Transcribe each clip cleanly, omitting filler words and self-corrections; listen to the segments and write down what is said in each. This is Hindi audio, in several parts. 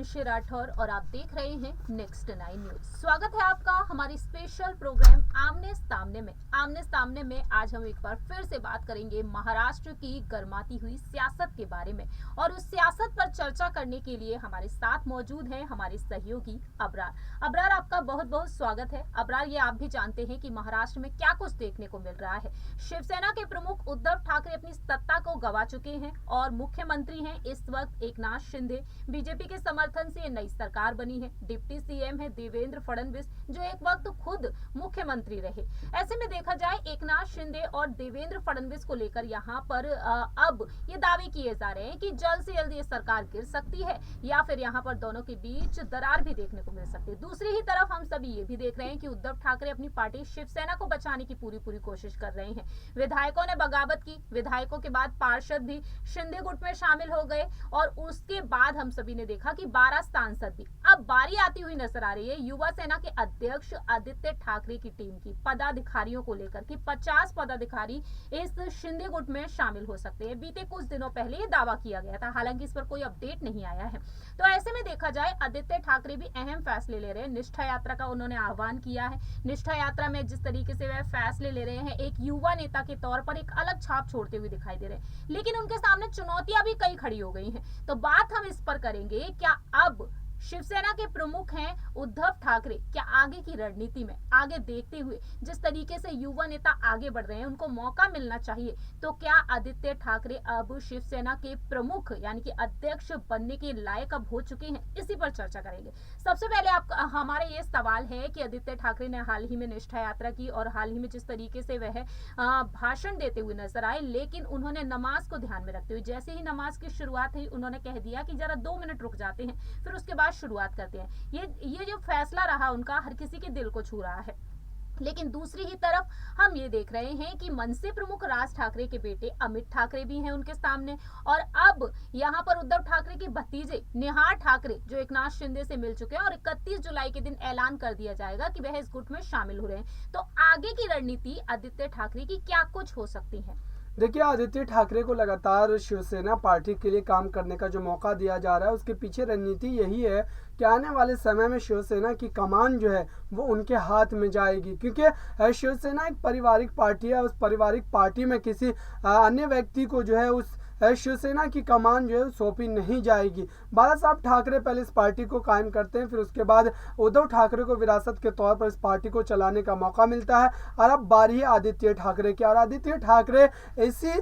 आयुषी राठौर और आप देख रहे हैं नेक्स्ट 9 न्यूज। स्वागत है आपका हमारी स्पेशल प्रोग्राम आमने सामने में। आमने सामने में आज हम एक बार फिर से बात करेंगे महाराष्ट्र की गर्माती हुई सियासत के बारे में, और उस सियासत पर चर्चा करने के लिए हमारे साथ मौजूद हैं हमारे सहयोगी अबरार। अबरार, आपका बहुत बहुत स्वागत है। अबरार, ये आप भी जानते हैं कि महाराष्ट्र में क्या कुछ देखने को मिल रहा है। शिवसेना के प्रमुख उद्धव ठाकरे अपनी सत्ता को गंवा चुके हैं और मुख्यमंत्री हैं इस वक्त एकनाथ शिंदे। बीजेपी के समर्थन से नई सरकार बनी है। डिप्टी सीएम है देवेंद्र फडणवीस, जो एक वक्त खुद मुख्यमंत्री रहे। ऐसे में देखा जाए एकनाथ शिंदे और देवेंद्र फडणवीस को लेकर यहाँ पर अब ये दावे किए जा रहे हैं कि जल्द से जल्द ये सरकार गिर सकती है या फिर यहाँ पर दोनों के बीच दरार भी देखने को मिल सकती है। दूसरी ही तरफ हम सभी ये भी देख रहे हैं कि उद्धव ठाकरे अपनी पार्टी शिवसेना को बचाने की पूरी कोशिश कर रहे हैं। विधायकों ने बगावत की, विधायकों के बाद पार्षद भी शिंदे गुट में शामिल हो गए और उसके बाद हम सभी ने देखा कि 12 सांसद भी। अब बारी आती हुई नजर आ रही है युवा सेना के अध्यक्ष आदित्य ठाकरे की टीम की पदाधिकारियों को लेकर कि 50 पदाधिकारी इस शिंदे गुट में शामिल हो सकते हैं। बीते कुछ दिनों पहले ये दावा किया गया था, हालांकि इस पर कोई अपडेट नहीं आया है। तो ऐसे में देखा जाए आदित्य ठाकरे भी अहम फैसले ले रहे हैं। निष्ठा यात्रा का उन्होंने आह्वान किया है। निष्ठा यात्रा में जिस तरीके से वह फैसले ले रहे हैं, एक युवा नेता के तौर पर एक अलग छाप छोड़ते हुए दिखाई दे रहे हैं, लेकिन उनके सामने चुनौतियां भी कई खड़ी हो गई हैं। तो बात हम इस पर करेंगे, क्या अब शिवसेना के प्रमुख हैं उद्धव ठाकरे, क्या आगे की रणनीति में आगे देखते हुए जिस तरीके से युवा नेता आगे बढ़ रहे हैं उनको मौका मिलना चाहिए, तो क्या आदित्य ठाकरे अब शिवसेना के प्रमुख यानी कि अध्यक्ष बनने के लायक अब हो चुके हैं? इसी पर चर्चा करेंगे। सबसे पहले आप हमारा ये सवाल है कि आदित्य ठाकरे ने हाल ही में निष्ठा यात्रा की और हाल ही में जिस तरीके से वह भाषण देते हुए नजर आए, लेकिन उन्होंने नमाज को ध्यान में रखते हुए जैसे ही नमाज की शुरुआत हुई उन्होंने कह दिया कि जरा 2 मिनट रुक जाते हैं, फिर उसके बाद शुरुआत करते हैं। ये जो फैसला रहा उनका हर किसी के दिल को छू रहा है। लेकिन दूसरी ही तरफ हम ये देख रहे हैं कि मनसे प्रमुख राज ठाकरे के बेटे अमित ठाकरे भी हैं उनके सामने, और अब यहाँ पर उद्धव ठाकरे के भतीजे निहार ठाकरे जो एकनाथ शिंदे से मिल चुके हैं और 31 जुलाई के दिन ऐलान कर दिया जाएगा कि वह इस गुट में शामिल हो रहे हैं। तो आगे की रणनीति आदित्य ठाकरे की क्या कुछ हो सकती है? देखिए, आदित्य ठाकरे को लगातार शिवसेना पार्टी के लिए काम करने का जो मौका दिया जा रहा है, उसके पीछे रणनीति यही है कि आने वाले समय में शिवसेना की कमान जो है वो उनके हाथ में जाएगी, क्योंकि शिवसेना एक पारिवारिक पार्टी है। उस पारिवारिक पार्टी में किसी अन्य व्यक्ति को जो है उस शिवसेना की कमान जो है सौंपी नहीं जाएगी। बाला साहब ठाकरे पहले इस पार्टी को कायम करते हैं, फिर उसके बाद उद्धव ठाकरे को विरासत के तौर पर इस पार्टी को चलाने का मौका मिलता है, और अब बारी आदित्य ठाकरे की। और आदित्य ठाकरे इसी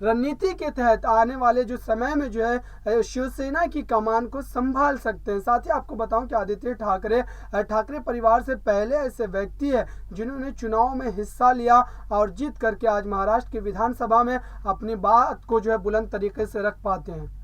रणनीति के तहत आने वाले जो समय में जो है शिवसेना की कमान को संभाल सकते हैं। साथ ही आपको बताऊं कि आदित्य ठाकरे परिवार से पहले ऐसे व्यक्ति है जिन्होंने चुनाव में हिस्सा लिया और जीत करके आज महाराष्ट्र की विधानसभा में अपनी बात को जो है बुलंद तरीके से रख पाते हैं।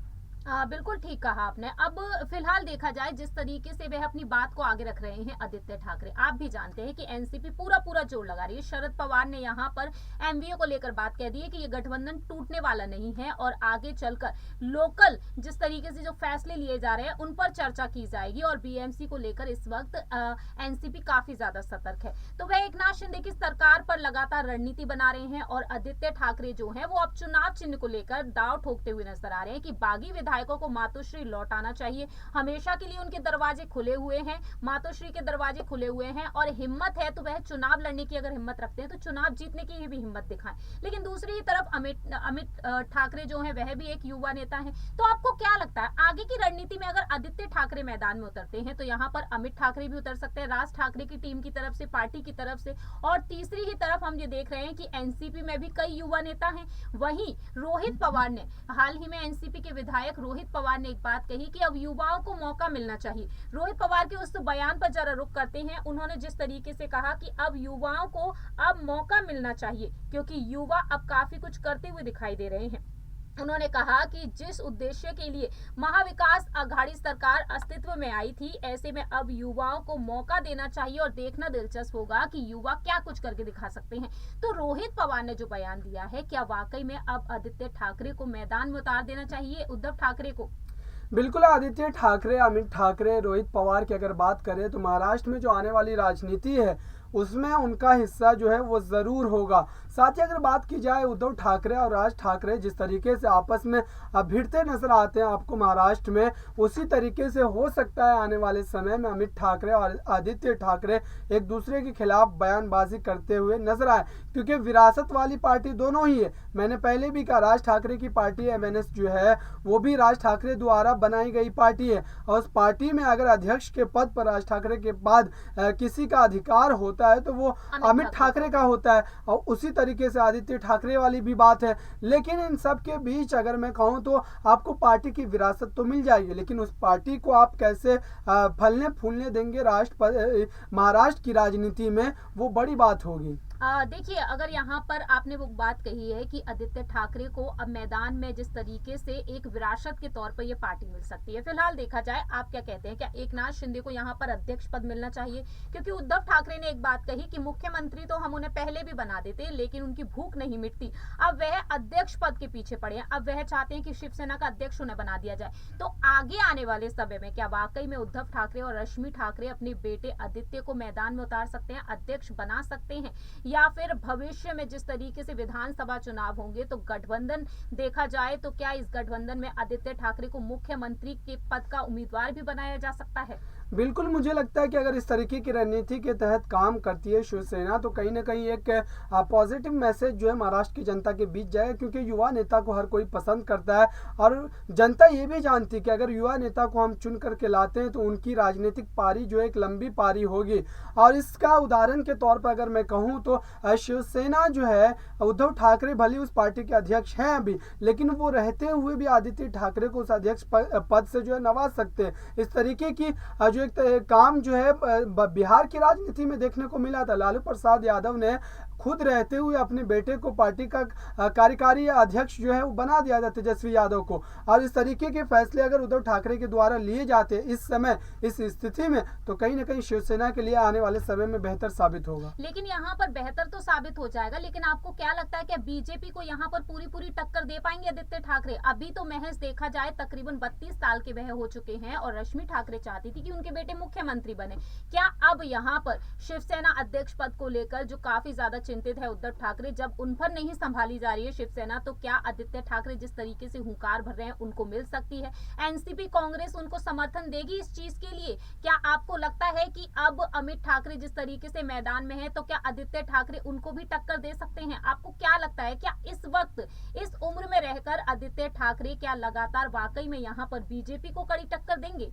बिल्कुल ठीक कहा आपने। अब फिलहाल देखा जाए जिस तरीके से वह अपनी बात को आगे रख रहे हैं आदित्य ठाकरे, आप भी जानते हैं कि एनसीपी पूरा जोर लगा रही है। शरद पवार ने यहाँ पर एमवीओ को लेकर बात कह दी है कि ये गठबंधन टूटने वाला नहीं है और आगे चलकर लोकल जिस तरीके से जो फैसले लिए जा रहे हैं उन पर चर्चा की जाएगी, और बीएमसी को लेकर इस वक्त एनसीपी काफी ज्यादा सतर्क है। तो वह एकनाथ शिंदे की सरकार पर लगातार रणनीति बना रहे हैं, और आदित्य ठाकरे जो है वो अब चुनाव चिन्ह को लेकर दाव ठोकते हुए नजर आ रहे हैं कि बागी विधायकों को मातोश्री लौटाना चाहिए। हमेशा के लिए उनके दरवाजे खुले हुए हैं, मातोश्री के दरवाजे खुले हुए हैं, और हिम्मत है तो वह चुनाव लड़ने की अगर हिम्मत रखते हैं तो चुनाव जीतने की भी हिम्मत दिखाएं। लेकिन दूसरी ही तरफ अमित ठाकरे जो है वह भी एक युवा नेता है। तो आपको क्या लगता है आगे की रणनीति में अगर आदित्य ठाकरे मैदान में उतरते हैं तो यहाँ पर अमित ठाकरे भी उतर सकते हैं राज ठाकरे की टीम की तरफ से, पार्टी की तरफ से, और तीसरी ही तरफ हम ये देख रहे हैं कि एनसीपी में भी कई युवा नेता हैं। वहीं रोहित पवार ने हाल ही में एनसीपी के विधायक रोहित पवार ने एक बात कही कि अब युवाओं को मौका मिलना चाहिए। रोहित पवार के उस बयान पर जरा रुक करते हैं। उन्होंने जिस तरीके से कहा कि अब युवाओं को अब मौका मिलना चाहिए क्योंकि युवा अब काफी कुछ करते हुए दिखाई दे रहे हैं। उन्होंने कहा कि जिस उद्देश्य के लिए महाविकास आघाड़ी सरकार अस्तित्व में आई थी, ऐसे में अब युवाओं को मौका देना चाहिए और देखना दिलचस्प होगा कि युवा क्या कुछ करके दिखा सकते हैं। तो रोहित पवार ने जो बयान दिया है, क्या वाकई में अब आदित्य ठाकरे को मैदान में उतार देना चाहिए उद्धव ठाकरे को? बिल्कुल, आदित्य ठाकरे, अमित ठाकरे, रोहित पवार की अगर बात करें तो महाराष्ट्र में जो आने वाली राजनीति है उसमें उनका हिस्सा जो है वो ज़रूर होगा। साथ ही अगर बात की जाए उद्धव ठाकरे और राज ठाकरे जिस तरीके से आपस में भिड़ते नजर आते हैं आपको महाराष्ट्र में, उसी तरीके से हो सकता है आने वाले समय में अमित ठाकरे और आदित्य ठाकरे एक दूसरे के खिलाफ बयानबाजी करते हुए नजर आए, क्योंकि विरासत वाली पार्टी दोनों ही है। मैंने पहले भी कहा राज ठाकरे की पार्टी एमएनएस जो है वो भी राज ठाकरे द्वारा बनाई गई पार्टी है, और उस पार्टी में अगर अध्यक्ष के पद पर राज ठाकरे के बाद किसी का अधिकार होता है तो वो अमित ठाकरे का होता है, और उसी तरीके से आदित्य ठाकरे वाली भी बात है। लेकिन इन सब के बीच अगर मैं कहूँ तो आपको पार्टी की विरासत तो मिल जाएगी, लेकिन उस पार्टी को आप कैसे फलने फूलने देंगे महाराष्ट्र की राजनीति में, वो बड़ी बात होगी। देखिए, अगर यहाँ पर आपने वो बात कही है कि आदित्य ठाकरे को अब मैदान में जिस तरीके से एक विरासत के तौर पर ये पार्टी मिल सकती है, फिलहाल देखा जाए आप क्या कहते हैं, क्या एकनाथ शिंदे को यहाँ पर अध्यक्ष पद मिलना चाहिए? क्योंकि उद्धव ठाकरे ने एक बात कही कि मुख्यमंत्री तो हम उन्हें पहले भी बना देते, लेकिन उनकी भूख नहीं मिटती, अब वह अध्यक्ष पद के पीछे पड़े हैं, अब वह चाहते हैं कि शिवसेना का अध्यक्ष उन्हें बना दिया जाए। तो आगे आने वाले समय में क्या वाकई में उद्धव ठाकरे और रश्मि ठाकरे अपने बेटे आदित्य को मैदान में उतार सकते हैं, अध्यक्ष बना सकते हैं, या फिर भविष्य में जिस तरीके से विधानसभा चुनाव होंगे तो गठबंधन देखा जाए तो क्या इस गठबंधन में आदित्य ठाकरे को मुख्यमंत्री के पद का उम्मीदवार भी बनाया जा सकता है? बिल्कुल, मुझे लगता है कि अगर इस तरीके की रणनीति के तहत काम करती है शिवसेना तो कहीं ना कहीं एक पॉजिटिव मैसेज जो है महाराष्ट्र की जनता के बीच जाएगा, क्योंकि युवा नेता को हर कोई पसंद करता है, और जनता ये भी जानती है कि अगर युवा नेता को हम चुन करके लाते हैं तो उनकी राजनीतिक पारी जो है एक लंबी पारी होगी। और इसका उदाहरण के तौर पर अगर मैं कहूँ तो शिवसेना जो है, उद्धव ठाकरे भले उस पार्टी के अध्यक्ष हैं अभी, लेकिन वो रहते हुए भी आदित्य ठाकरे को उस अध्यक्ष पद से जो है नवाज सकते हैं। इस तरीके की जो एक काम जो है बिहार की राजनीति में देखने को मिला था। लालू प्रसाद यादव ने खुद रहते हुए अपने बेटे को पार्टी का कार्यकारी अध्यक्ष जो है वो बना दिया था, तेजस्वी यादव को। और इस तरीके के फैसले अगर उद्धव ठाकरे के द्वारा लिए जाते इस समय इस स्थिति में, तो कहीं ना कहीं शिवसेना के लिए आने वाले समय में बेहतर साबित होगा। लेकिन यहाँ पर बेहतर तो साबित हो जाएगा, लेकिन आपको क्या लगता है कि बीजेपी को यहाँ पर पूरी टक्कर दे पाएंगे आदित्य ठाकरे? अभी तो महज देखा जाए तकरीबन 32 साल के वह हो चुके हैं, और रश्मि ठाकरे चाहती थी कि उनके बेटे मुख्यमंत्री बने। क्या अब यहाँ पर शिवसेना अध्यक्ष पद को लेकर जो काफी ज्यादा चिंतित है उद्धव ठाकरे, जब उन पर नहीं संभाली जा रही है शिवसेना, तो क्या आदित्य ठाकरे जिस तरीके से हुंकार भर रहे हैं उनको मिल सकती है? एनसीपी कांग्रेस उनको समर्थन देगी इस चीज के लिए? क्या आपको लगता है कि अब अमित ठाकरे जिस तरीके से मैदान में है तो क्या आदित्य ठाकरे उनको भी टक्कर दे सकते हैं? आपको क्या लगता है, क्या इस वक्त इस उम्र में रहकर आदित्य ठाकरे क्या लगातार वाकई में यहाँ पर बीजेपी को कड़ी टक्कर देंगे?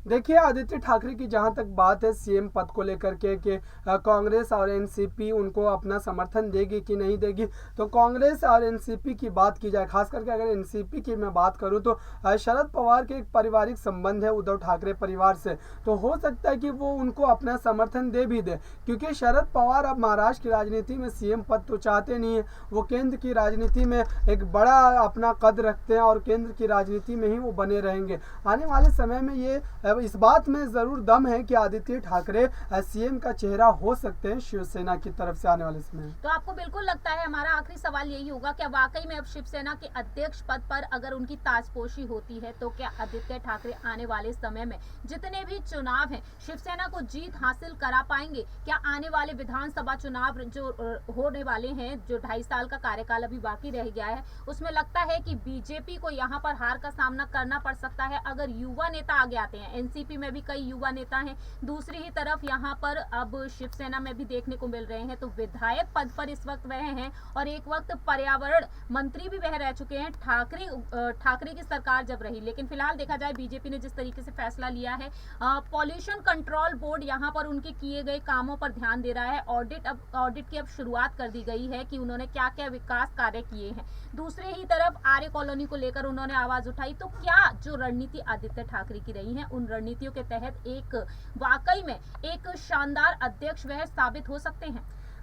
देखिए, आदित्य ठाकरे की जहां तक बात है सीएम पद को लेकर के कि कांग्रेस और एनसीपी उनको अपना समर्थन देगी कि नहीं देगी, तो कांग्रेस और एनसीपी की बात की जाए, खास करके अगर एनसीपी की मैं बात करूं तो शरद पवार के एक पारिवारिक संबंध है उद्धव ठाकरे परिवार से, तो हो सकता है कि वो उनको अपना समर्थन दे भी दे, क्योंकि शरद पवार अब महाराष्ट्र की राजनीति में सीएम पद तो चाहते नहीं है, वो केंद्र की राजनीति में एक बड़ा अपना कद रखते हैं और केंद्र की राजनीति में ही वो बने रहेंगे। आने वाले समय में ये इस बात में जरूर दम है कि आदित्य ठाकरे सीएम का चेहरा हो सकते हैं शिवसेना की तरफ से आने वाले समय। तो आपको बिल्कुल लगता है, हमारा आखिरी सवाल यही होगा, क्या वाकई में अब शिवसेना के अध्यक्ष पद पर अगर उनकी ताजपोशी होती है तो क्या आदित्य ठाकरे आने वाले समय में जितने भी चुनाव हैं शिवसेना को जीत हासिल करा पाएंगे? क्या आने वाले विधानसभा चुनाव जो होने वाले हैं, जो 2.5 साल का कार्यकाल अभी बाकी रह गया है, उसमें लगता है कि बीजेपी को यहाँ पर हार का सामना करना पड़ सकता है अगर युवा नेता आगे आते हैं? एनसीपी में भी कई युवा नेता हैं, दूसरी ही तरफ यहाँ पर अब शिवसेना में भी देखने को मिल रहे हैं, तो विधायक पद पर इस वक्त वह हैं और एक वक्त पर्यावरण मंत्री भी वह रह चुके हैं ठाकरे की सरकार जब रही। लेकिन फिलहाल देखा जाए बीजेपी ने जिस तरीके से फैसला लिया है, पॉल्यूशन कंट्रोल बोर्ड यहाँ पर उनके किए गए कामों पर ध्यान दे रहा है, ऑडिट की अब शुरुआत कर दी गई है कि उन्होंने क्या क्या विकास कार्य किए हैं। दूसरे ही तरफ आर्य कॉलोनी को लेकर उन्होंने आवाज उठाई, तो क्या जो रणनीति आदित्य ठाकरे की रही है उन रणनीतियों के तहत एक वाकई में एक शानदार अध्यक्ष वह साबित हो सकते हैं?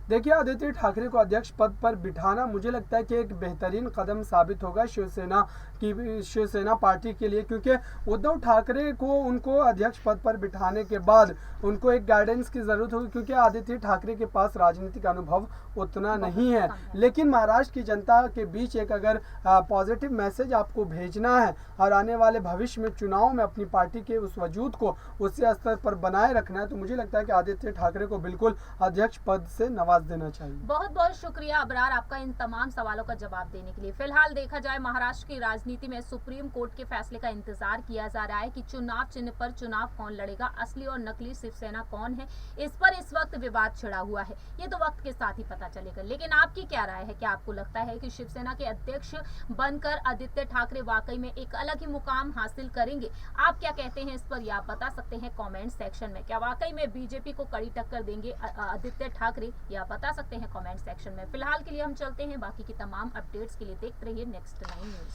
देखिए, आदित्य ठाकरे को अध्यक्ष पद पर बिठाना मुझे लगता है कि एक बेहतरीन कदम साबित होगा शिवसेना पार्टी के लिए, क्योंकि उद्धव ठाकरे को उनको अध्यक्ष पद पर बिठाने के बाद उनको एक गाइडेंस की जरूरत होगी, क्योंकि आदित्य ठाकरे के पास राजनीतिक अनुभव उतना नहीं है। लेकिन महाराष्ट्र की जनता के बीच एक अगर पॉजिटिव मैसेज आपको भेजना है और आने वाले भविष्य में चुनाव में अपनी पार्टी के उस वजूद को उसी स्तर पर बनाए रखना है, तो मुझे लगता है कि आदित्य ठाकरे को बिल्कुल अध्यक्ष पद से नवाज देना चाहिए। बहुत बहुत शुक्रिया अबरार आपका इन तमाम सवालों का जवाब देने के लिए। फिलहाल देखा जाए महाराष्ट्र की राजनीति में सुप्रीम कोर्ट के फैसले का इंतजार किया जा रहा है कि चुनाव चिन्ह पर चुनाव कौन लड़ेगा, असली और नकली शिवसेना कौन है, इस पर इस वक्त विवाद छिड़ा हुआ है। ये तो वक्त के साथ ही पता चलेगा। लेकिन आपकी क्या राय है? क्या आपको लगता है कि शिवसेना के अध्यक्ष बनकर आदित्य ठाकरे वाकई में एक अलग ही मुकाम हासिल करेंगे? आप क्या कहते हैं इस पर, या बता सकते हैं कमेंट सेक्शन में। क्या वाकई में बीजेपी को कड़ी टक्कर देंगे आदित्य ठाकरे, या बता सकते हैं कमेंट सेक्शन में। फिलहाल के लिए हम चलते हैं, बाकी की तमाम अपडेट्स के लिए देखते रहिए नेक्स्ट 9 न्यूज।